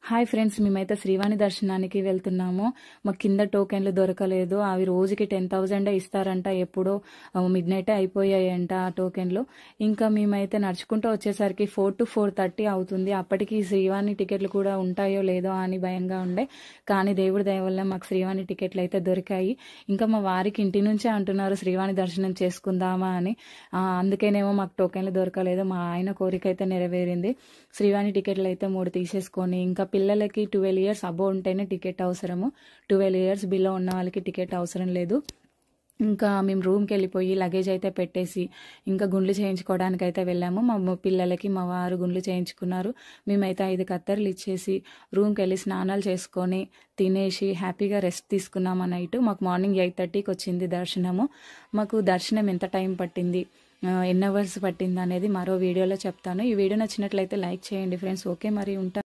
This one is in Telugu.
హాయ్ ఫ్రెండ్స్, మేమైతే శ్రీవాణి దర్శనానికి వెళ్తున్నాము. మాకు కింద టోకెన్లు దొరకలేదు. అవి రోజుకి 10,000 ఇస్తారంట. ఎప్పుడో మిడ్ నైట్ అయిపోయాయంట ఆ టోకెన్లు. ఇంకా మేమైతే నడుచుకుంటూ వచ్చేసరికి 4 to 4:30 అవుతుంది. అప్పటికి శ్రీవాణి టికెట్లు కూడా ఉంటాయో లేదో అని భయంగా ఉండే. కానీ దేవుడి దయ వల్ల మాకు శ్రీవాణి టికెట్లు అయితే దొరికాయి. ఇంకా మా వారికి ఇంటి నుంచే అంటున్నారు శ్రీవాణి దర్శనం చేసుకుందామా అని. అందుకేనేమో మాకు టోకెన్లు దొరకలేదు. మా ఆయన కోరిక అయితే నెరవేరింది. శ్రీవాణి టికెట్లు అయితే 3 తీసేసుకొని, ఇంకా పిల్లలకి 12 years అబో ఉంటేనే టికెట్ అవసరము. 12 years బిలో ఉన్న వాళ్ళకి టికెట్ అవసరం లేదు. ఇంకా మేము రూమ్కి వెళ్ళిపోయి లగేజ్ అయితే పెట్టేసి ఇంకా గుండ్లు చేయించుకోవడానికి అయితే వెళ్ళాము. మా పిల్లలకి మా వారు గుండ్లు చేయించుకున్నారు. మేమైతే 5 కత్తెరలు ఇచ్చేసి రూమ్కి వెళ్ళి స్నానాలు చేసుకొని తినేసి హ్యాపీగా రెస్ట్ తీసుకున్నాము. నైట్ మాకు మార్నింగ్ 8:30కి వచ్చింది దర్శనము. మాకు దర్శనం ఎంత టైం పట్టింది, ఎన్ని అవర్స్ పట్టింది అనేది మరో వీడియోలో చెప్తాను. ఈ వీడియో నచ్చినట్లయితే లైక్ చేయండి ఫ్రెండ్స్. ఓకే, మరి ఉంటాను.